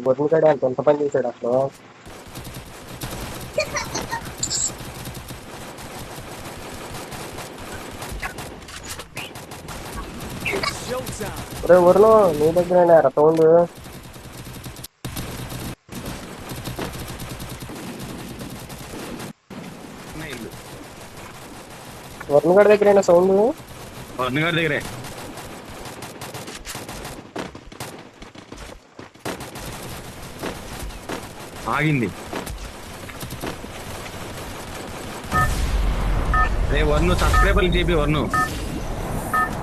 వదిలికాడే అంత ఎంత పని చేశాడు అసలు. ఒరే ఊర్లో నీ దగ్గర సౌండ్. వరుణ్ గారి దగ్గర సౌండ్. వరుణ్ గారి దగ్గరే ఆగింది. రే వరుణ్ సబ్స్క్రైబర్లు చెప్పి వరుణ్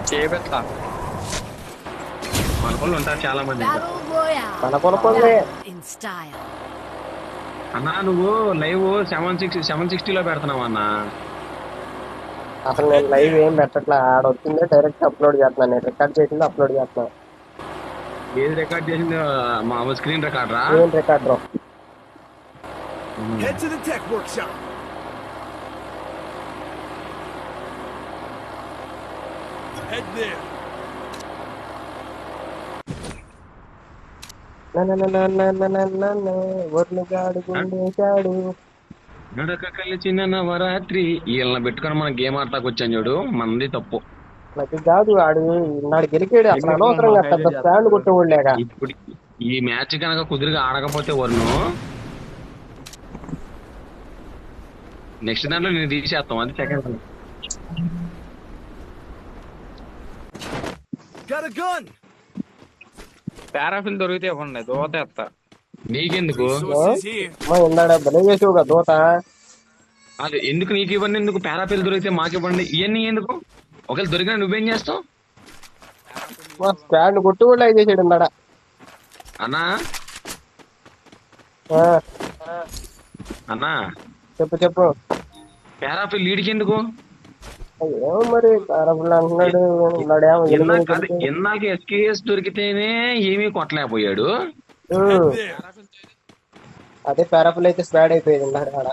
చేపెత్తా. మన వాళ్ళు ఉంటారు చాలా మంది. మన కొనుక్కోండి అన్నా నువ్వు లైవ్ 760లో పెడుతున్నావు అన్నా. అసలు నేను లైవ్ ఏం పెట్టట్లా, ఆడ వచ్చిందే డైరెక్ట్ అప్లోడ్ చేస్తున్నాను. నేను రికార్డ్ చేసింది అప్లోడ్ చేస్తున్నాను. ఏది రికార్డ్ చేసింది? మా స్క్రీన్ రికార్డరా? ఏం recorder? Head to the tech workshop. Head there. Varun గాడు గుండేశాడు. నడక కలిసిన నవరాత్రి వీళ్ళని పెట్టుకొని మనం గేమ్ ఆడతాకు వచ్చాను చూడు, మనది తప్పు. నాకు కాదు, ఆడు నాడు గెలికాడు. అసలు అనవసరంగా పెద్ద స్టాండ్ కొట్టేవాళ్ళేక. ఇప్పుడు ఈ మ్యాచ్ కనుక కుదిరిగా ఆడకపోతే వరుణ్ నెక్స్ట్ దాంట్లో నేను తీసేస్తాం. అది సెకండ్. Got a gun. పారాఫిల్ దొరికితే ఇవ్వండి, దోతేస్తా. నీకెందుకు? Resources here. ఇందాడ బలే చేసావుగా దోత. అది ఎందుకు నీకు ఇవ్వండి? ఎందుకు పారాపిల్ దొరికితే మాకు ఇవ్వండి. ఇవన్నీ ఎందుకు? ఒకవేళ దొరికినా నువ్వేం చేస్తావు? మా స్టాండ్ కొట్టేవాళ్ళు అయి చేసాడు ఇందాడ. అన్నా అన్నా చెప్పు చెప్పు. పారాపిల్ లీడ్కి ఎందుకు? ఏమో మరి కారపుల్ అంటున్నాడు. ఉన్నాడేమో ఇందాక ఎస్కేఎస్ దొరికితేనే ఏమీ కొట్టలేకపోయాడు. Head there. అదే పారాపుల్ అయితే స్పాడ్ అయిపోయేది ఇందాక ఆడ.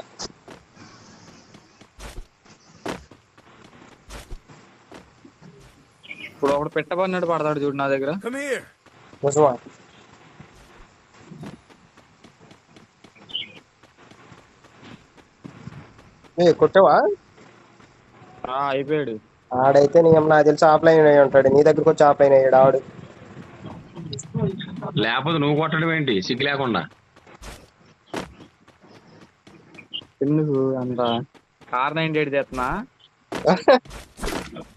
ఇప్పుడు ఒకడు పెట్టబడినట్టు పడతాడు చూడు నా దగ్గర. Come here. నిజమా? కొట్టావా? అయిపోయాడు. ఆడైతే నాకు తెలిసి ఆఫ్లైన్ అయి ఉంటాడు. నీ దగ్గరకు వచ్చి ఆఫ్లైన్ అయ్యాడు ఆడు. లేకపోతే నువ్వు కొట్టడం ఏంటి సిగ్గు లేకుండా? ఎందుకు అంత R98 తెస్తున్నా?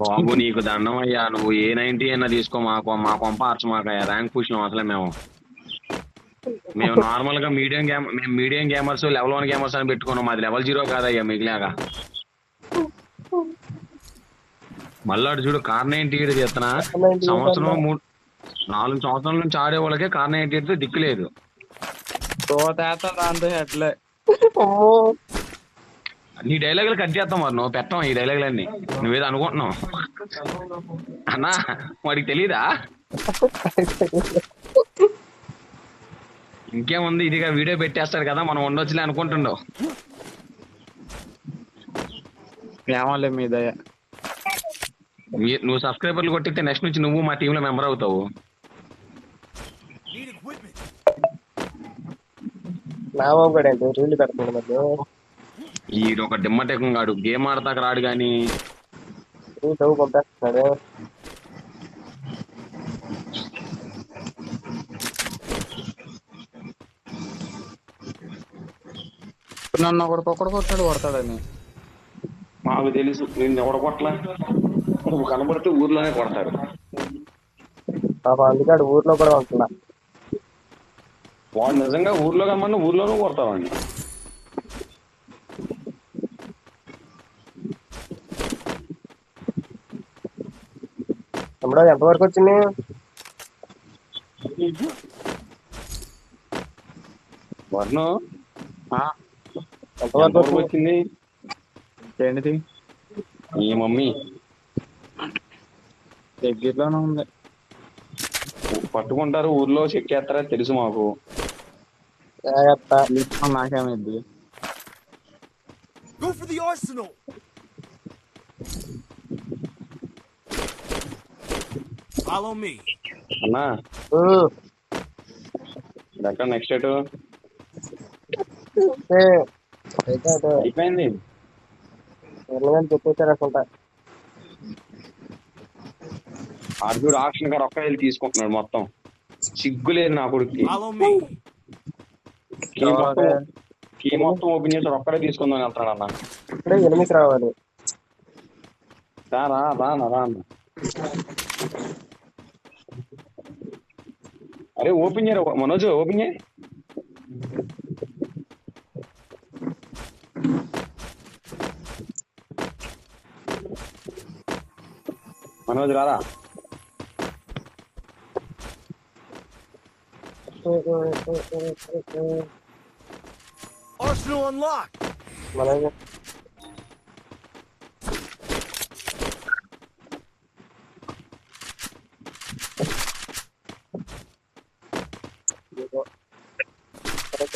బాబు నీకు దండం అయ్యా. నువ్వు A90 అయినా తీసుకో, మా కొంప అర్చమాకయ్యా. ర్యాంక్ పుష్యం అసలే మేము నార్మల్ గా మీడియం గేమర్స్, లెవెల్ 1 గేమర్స్ అని పెట్టుకున్నాం. మాది లెవెల్ 0 కాదయ్యా మిగిలాగా. మళ్ళీ చూడు R98 చేస్తున్నా. సంవత్సరం 4 సంవత్సరాల నుంచి ఆడే వాళ్ళకే R98 దిక్కు లేదు. దోతేస్తా దాంతో హెడ్లే. నీ డైలాగులు కట్ చేస్తాం మరి, నువ్వు పెట్టాం ఈ డైలాగులన్నీ. నువ్వేదో అనుకుంటున్నావు అన్నా, వాడికి తెలీదా? ఇంకేముంది, ఇదిగా వీడియో పెట్టేస్తాడు కదా, మనం ఉండొచ్చులే అనుకుంటుండవు. ఏమోలే మీ దయ. నువ్వు సబ్స్క్రైబర్లు కొట్టితే నెక్స్ట్ నుంచి నువ్వు మా టీంలో మెంబర్ అవుతావు. Need equipment. నా బాబు కూడా ఏంటి రీళ్ళు పెడుతున్నాడు మధ్య. ఈ ఒక డిమ్మటెకం గాడు గేమ్ ఆడతాక రాడు గాని చదువు పంపేస్తున్నాడు. నన్ను ఒకడు కొట్టాడు కొడతాడని మాకు తెలుసు. నేను ఎవడ కొట్టలా, నువ్వు కనబడితే ఊర్లోనే కొడతారు. పాప అందుకే ఆడు ఊర్లో కూడా ఉంటున్నా. వాడు నిజంగా ఊర్లో కమ్మన్నా ఊర్లోనూ కొడతావండి. తమ్ముడు ఎంతవరకు వచ్చింది? వర్ణం ఎంతవరకు వచ్చింది? ఏంటిది? ఈ మమ్మీ దగ్గరలోనే ఉంది. పట్టుకుంటారు ఊర్లో, చెక్కేస్తారా తెలుసు మాకు. నాకేమైంది? Go for the arsenal. Follow me. అన్నా ఎక్కడ నెక్స్ట్ ఎటు ఏ, అయితే అదే అయిపోయింది. ఎర్రగాని చెప్పేశారు అనుకుంటా. అర్జుడు ఆక్షన్ గారు ఒక్క వెళ్ళి తీసుకుంటున్నాడు మొత్తం. సిగ్గులేదు నా కొడుక్కి. Follow me. కీ మొత్తం ఓపెన్ చేసి ఒక్కడే తీసుకుందాం వెళ్తాడు అన్న. ఇప్పుడే ఎనిమిది రావాలి. రా రా రా అన్న, రా అన్న. అరే ఓపెన్ చేయరు మనోజ్, ఓపెన్ చేయి. మనోజ్ రారా. Arsenal unlocked. మనకి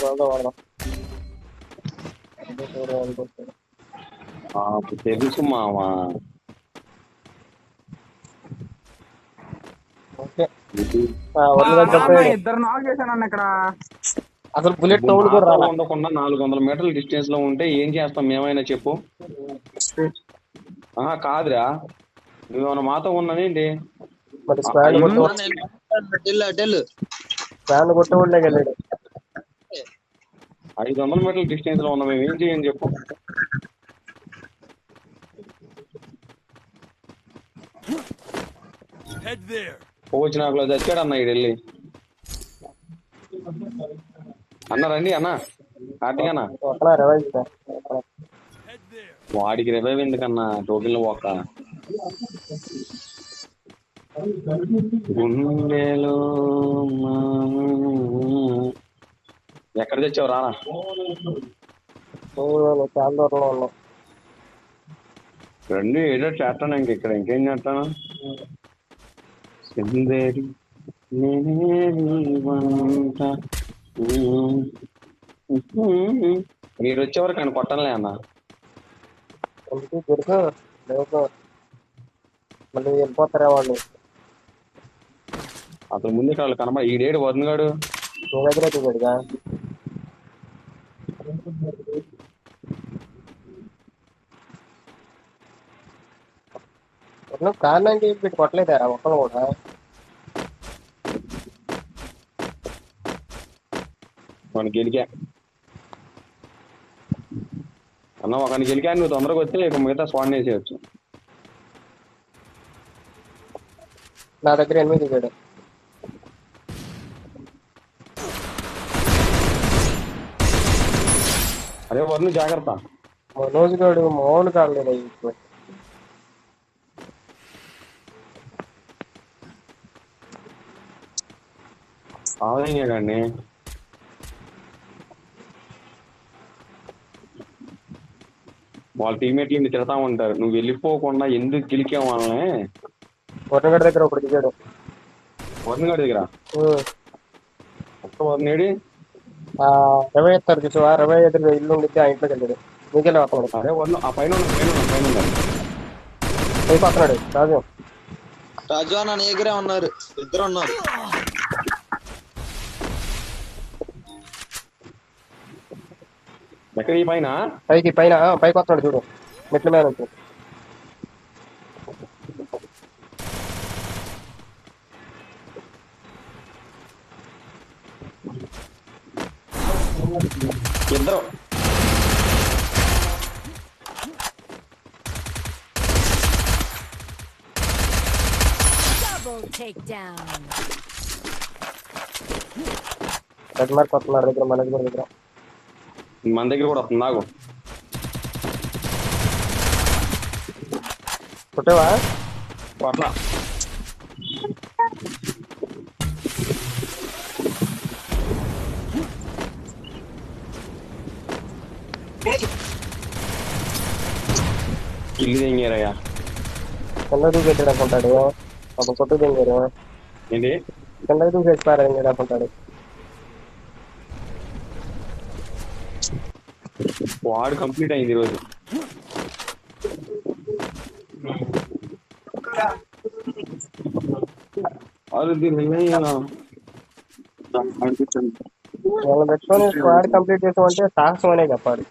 వాడదాం. తెలుసు మావా. ఓకే. ఇద్దరు నాక్ చేశాను ఇక్కడ. అసలు బుల్లెట్ సౌండ్ కూడా రాలా. ఉండకుండా 400 మీటర్ల డిస్టెన్స్ లో ఉంటే ఏం చేస్తాం మేమైనా చెప్పు. కాదురా, నువ్వేమన్నా మాతో ఉన్నానేంటి? మరి స్పాన్ కొట్టేవాళ్ళే వెళ్ళాడు. 500 మీటర్ల డిస్టెన్స్ లో ఉన్నా మేము ఏం చేయని చెప్పు. Head there. వచ్చినాకులో చచ్చాడు అన్న ఈడు వెళ్ళి. అన్న రండి అన్న, కార్తీకన్నా. Head there. వాడికి రివైవ్ ఎందుకన్నా, టోకెన్లు పోక. గుండెలో ఎక్కడ తెచ్చావు రానా. చాలా దూరంలో ఉన్నాం. రెండు ఏదో చేస్తాను ఇక్కడ ఇంకేం చేస్తాను. సిందేరి మీరు వచ్చేవరకు ఆయన కొట్టనులే అన్న. దొరుకు మళ్ళీ వెళ్ళిపోతారా వాళ్ళు. అసలు ముందు వాళ్ళు కనబడి ఈడేడు వదనగాడు. నీ దగ్గర దిగాడుగా. కారణానికి పెట్టి కొట్టలేదారా ఒక్కరు కూడా. వాడిని గెలికా అన్న, ఒకని గెలికా. నువ్వు తొందరగా వస్తే ఇక మిగతా స్వాడ్ వేసేయచ్చు. నా దగ్గర 8 దిగాడు. అదే వదను జాగ్రత్త. మనోజ్ గాడు మామూలు కాలేదు. ఇప్పుడు ఆవదండి. వాళ్ళ టీమేట్లు తిడతా ఉంటారు, నువ్వు వెళ్ళిపోకుండా ఎందుకు గెలికావు వాళ్ళని. వరనగడ్ దగ్గర ఒకటి దిగాడు. వదనగాడి దగ్గర ఒక్క వదనేడి. రవి ఎత్తారు చూసావా, రవి ఎదురు ఇల్లు ఉండిద్ది, ఆ ఇంట్లోకి వెళ్ళాడు. నీకెళ్ళి వస్తున్నాడు. అదే వదన ఆ పైన అయిపోతున్నాడు. రాజు రాజు అన్న ఎగిరే ఉన్నారు, ఇద్దరు ఉన్నారు. ఎక్కడ ఈ పైన పైకి పైకి వస్తున్నాడు చూడు, మెట్ల మీద నుంచి. ఇద్దరు. రెడ్ మార్క్ వస్తున్నాడు దగ్గర, మన దగ్గర మన దగ్గర కూడా వస్తుంది. నాకు కొట్టేవా అట్లా ఇల్లు తెంగారయ్యా. కింద దూకెట్టాడు అనుకుంటాడు. ఒక కొట్టు తెంగారు. ఏంటి కింద దూకేసిపారు అనుకుంటాడు. వాడు కంప్లీట్ అయింది ఈరోజు. అది వాళ్ళని పెట్టుకొని స్క్వాడ్ కంప్లీట్ చేసామంటే సాహసం అనే చెప్పాలి.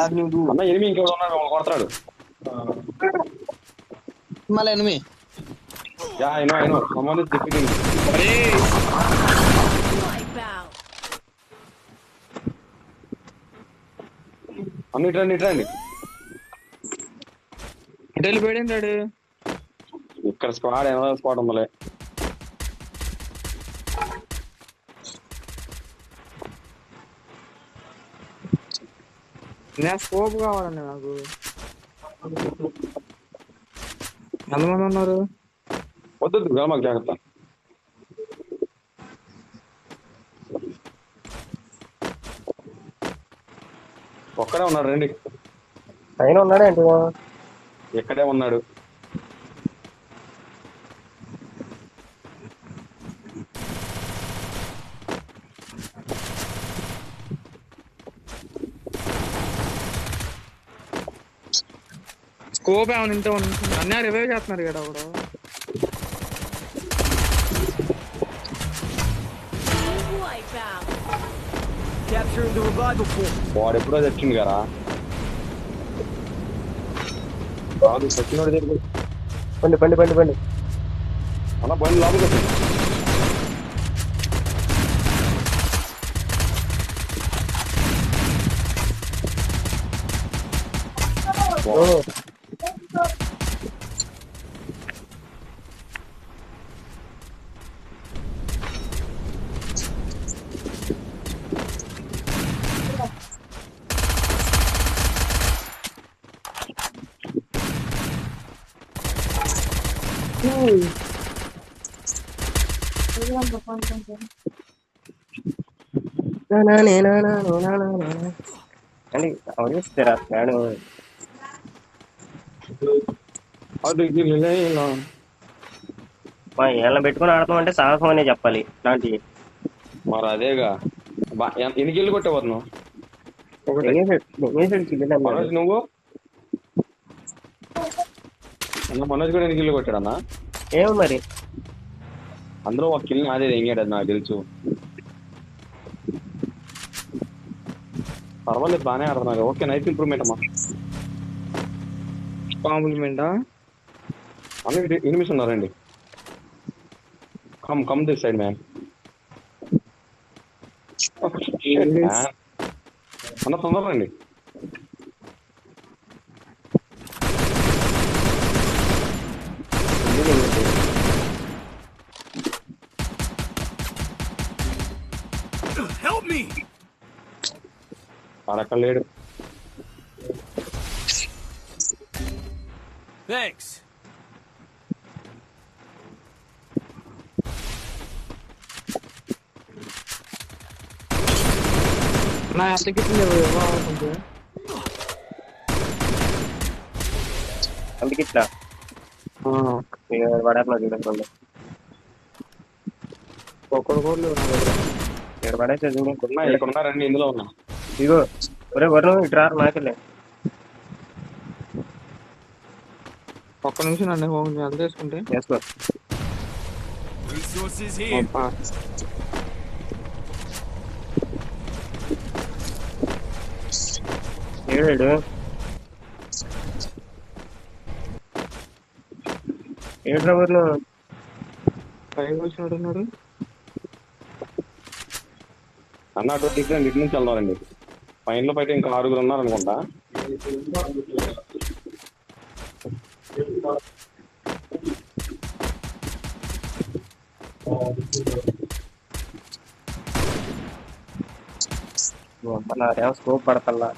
అన్న ఎనిమిది ఇంకెవరు ఉన్నారు వాళ్ళు కొడతాడు. మళ్ళీ enemy yeah I know someone is defeating. Wipe out. అన్న ఇట్రండి ఇటు వెళ్ళిపోయాడు. ఇక్కడ స్క్వాడ్ ఏమైనా స్క్వాడ్ ఉందలే. నా స్కోప్ కావాలండి నాకు. ఎంతమంది ఉన్నారు? వద్దు మాకు జాగ్రత్త. ఒక్కడే ఉన్నాడు రండి. పైన ఉన్నాడేంటి? ఎక్కడే ఉన్నాడు. స్కోప్ ఏమైనా ఉంటే అన్నీ రివైవ్ చేస్తున్నారు ఇక్కడ ఒకడు. Wipe out. Capturing the revival point. వాడు ఎప్పుడో తెచ్చింది కదా. వాడు తెచ్చినోడు దగ్గర పండి అన్న బండి లోపలికి వచ్చింది. అండి ఎవరు ఇస్తారా స్క్వాడ్? అది ఇలా మా ఏళ్ళని పెట్టుకుని ఆడతాం అంటే సాహసం అనే చెప్పాలి ఇలాంటివి. మరి అదేగా. ఎన్ని కిల్లు కొట్టేవారు నువ్వు? మనోజ్ నువ్వు అన్న మనోజ్ కూడా ఎన్ని కిల్లు కొట్టాడు అన్న? ఏమో మరి అందులో ఒక కిల్ నాదే ఎంగాడు, అది నాకు తెలుసు. పర్వాలేదు బాగానే ఆడుతున్నారు. ఓకే నైస్ ఇంప్రూవ్మెంట్ అమ్మా. కాంప్లిమెంటా? అన్న ఎనిమిస్ ఉన్నారండి. Come this side ma'am. అన్న తొందరండి. Help me! అక్కడ లేడు. Thanks. నా అప్లికేషన్ అందుకే ఇట్లా పడేస్తున్నా చూడండి. ఒక్కడు కూడా ఇక్కడ పడేస్తే చూడు. ఇక్కడ ఉన్నారండి, ఇందులో ఉన్నా. ఇగో ఒరే వరుణ్ ఇటు రారు నాకెళ్ళే. ఒక్క నిమిషం నన్ను ఎంత చేసుకుంటే చేసుకో. Resources here. ఏడు ఏడ్రా వరుణ్. పైకి వచ్చినట్టు ఉన్నాడు. అన్న అటు డిఫరెంట్ ఇటు నుంచి వెళ్దామండి. ఫైన్లో బయట ఇంకా 6 ఉన్నారు అనుకుంటా. నాదేమో స్కోప్ పడతల్లా.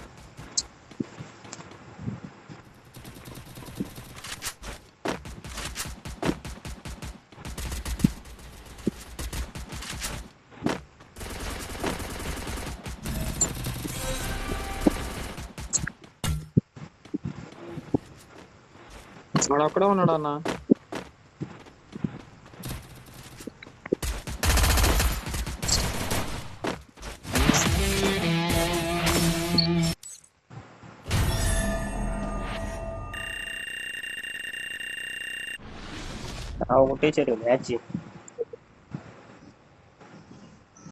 వాడు అక్కడే ఉన్నాడు అన్న. ఒకటే చెరువు మ్యాచ్.